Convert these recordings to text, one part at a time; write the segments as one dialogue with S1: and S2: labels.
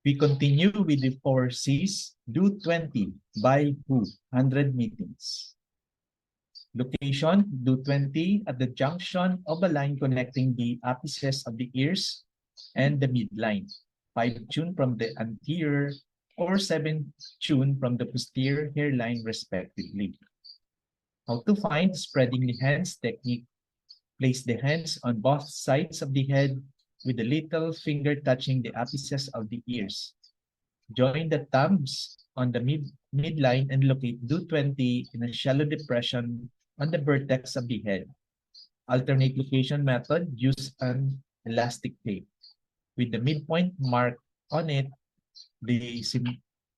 S1: We continue with the 4Cs. Do 20 by who? 100 meetings. Location, do 20 at the junction of a line connecting the apices of the ears and the midline. 5 tune from the anterior or 7 tune from the posterior hairline respectively. How to find spreading the hands technique. Place the hands on both sides of the head with the little finger touching the apices of the ears. Join the thumbs on the midline and locate do 20 in a shallow depression on the vertex of the head. Alternate location method, use an elastic tape. With the midpoint mark on it, the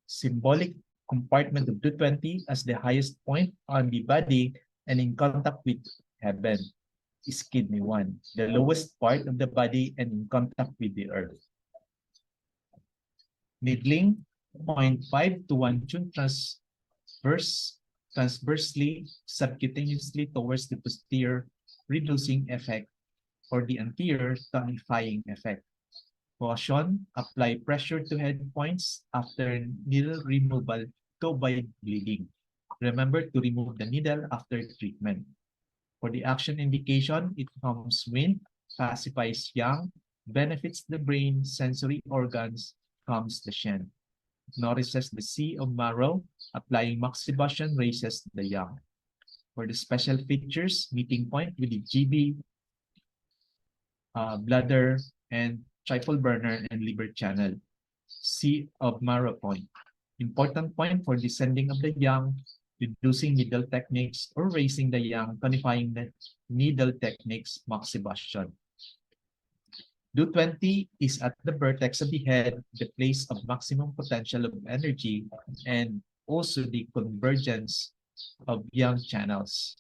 S1: symbolic compartment of 220 as the highest point on the body and in contact with heaven is kidney 1, the lowest part of the body and in contact with the earth. Needling 0.5 to 1 tune transversely, subcutaneously towards the posterior, reducing effect, or the anterior, tonifying effect. Caution, apply pressure to head points after needle removal to avoid bleeding. Remember to remove the needle after treatment. For the action indication, it calms wind, pacifies yang, benefits the brain, sensory organs, calms the Shen. Nourishes the sea of Marrow, applying moxibustion raises the yang. For the special features, meeting point with the GB, bladder, and triple burner and liver channel. Sea of Marrow point. Important point for descending of the yang, reducing needle techniques, or raising the yang, tonifying the needle techniques, moxibustion. Do 20 is at the vertex of the head, the place of maximum potential of energy, and also the convergence of yang channels.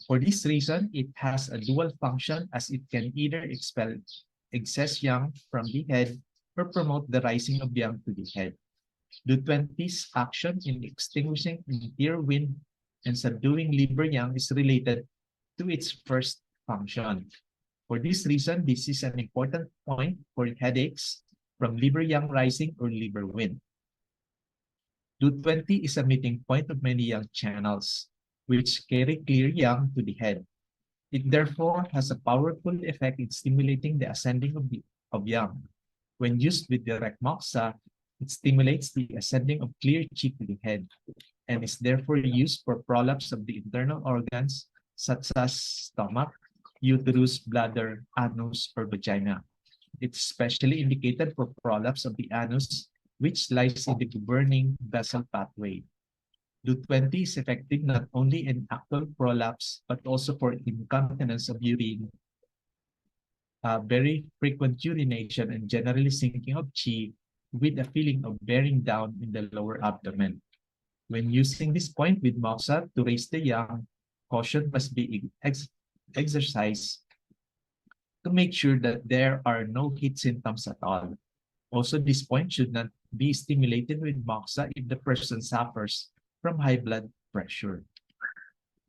S1: For this reason, it has a dual function as it can either expel excess yang from the head or promote the rising of yang to the head. Do 20's action in extinguishing anterior wind and subduing liver yang is related to its first function. For this reason, this is an important point for headaches from liver yang rising or liver wind. Do 20 is a meeting point of many yang channels, which carry clear yang to the head. It therefore has a powerful effect in stimulating the ascending of yang. When used with direct moxa, it stimulates the ascending of clear chi to the head and is therefore used for prolapse of the internal organs such as stomach, uterus, bladder, anus, or vagina. It's specially indicated for prolapse of the anus, which lies in the governing vessel pathway. Do 20 is effective not only in actual prolapse, but also for incontinence of urine, very frequent urination, and generally sinking of chi with a feeling of bearing down in the lower abdomen. When using this point with moxa to raise the yang, caution must be exercised to make sure that there are no heat symptoms at all. Also, this point should not be stimulated with moxa if the person suffers from high blood pressure.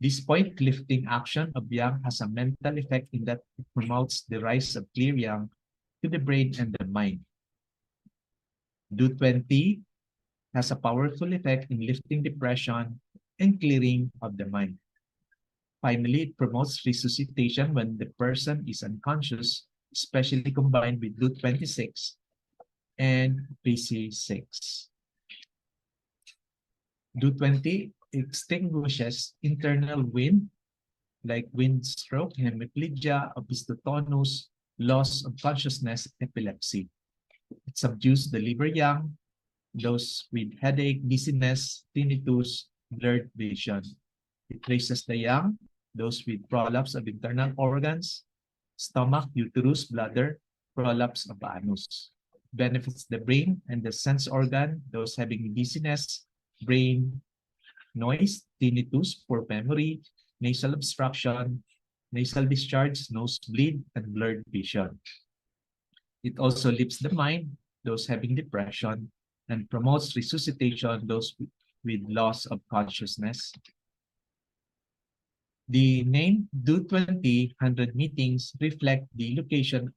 S1: This point lifting action of yang has a mental effect in that it promotes the rise of clear yang to the brain and the mind. Do 20 has a powerful effect in lifting depression and clearing of the mind. Finally, it promotes resuscitation when the person is unconscious, especially combined with Do 26 and PC6. Do 20 extinguishes internal wind, like wind stroke, hemiplegia, opisthotonus, loss of consciousness, epilepsy. It subdues the liver yang, those with headache, dizziness, tinnitus, blurred vision. It raises the yang, those with prolapse of internal organs, stomach, uterus, bladder, prolapse of anus. Benefits the brain and the sense organ, those having dizziness, brain noise, tinnitus, poor memory, nasal obstruction, nasal discharge, nosebleed, and blurred vision. It also lifts the mind, those having depression, and promotes resuscitation, those with loss of consciousness. The name Do 20 100 meetings reflect the location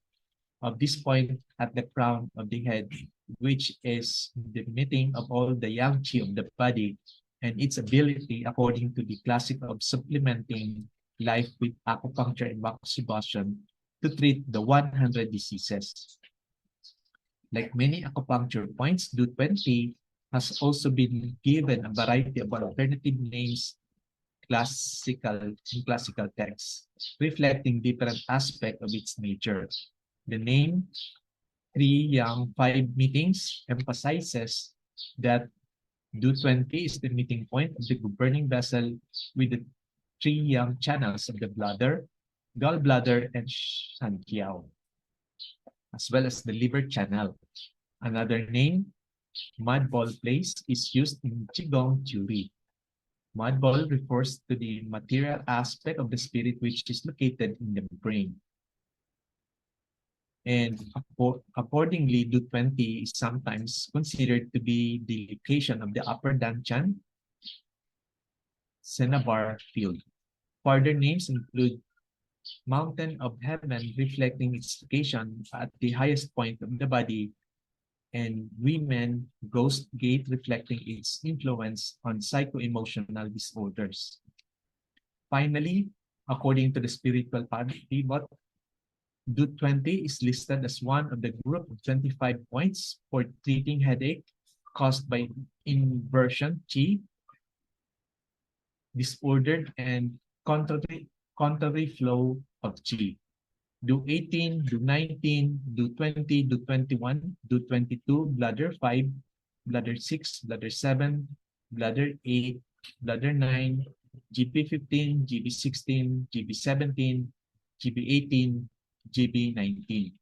S1: of this point at the crown of the head which is the meeting of all the yang qi of the body and its ability, according to the classic of supplementing life with acupuncture and vaccination, to treat the 100 diseases. Like many acupuncture points, do20 has also been given a variety of alternative names in classical texts, reflecting different aspects of its nature. The name 3 Yang 5 meetings emphasizes that do20 is the meeting point of the governing vessel with the 3 Yang channels of the bladder, gallbladder, and shankiao, as well as the liver channel. Another name, mud ball place, is used in Qigong theory. Mud ball refers to the material aspect of the spirit which is located in the brain. And accordingly, do20 is sometimes considered to be the location of the upper danchan cinnabar field. Further names include mountain of heaven, reflecting its location at the highest point of the body, and women ghost gate, reflecting its influence on psycho-emotional disorders. Finally, according to the spiritual pivot, do20 is listed as one of the group of 25 points for treating headache caused by inversion qi, disordered and contrary flow of qi. Do18, do19, do20, do21, do22, bladder 5, bladder 6, bladder 7, bladder 8, bladder 9, GB15, GB16, GB17, GB18, GB19.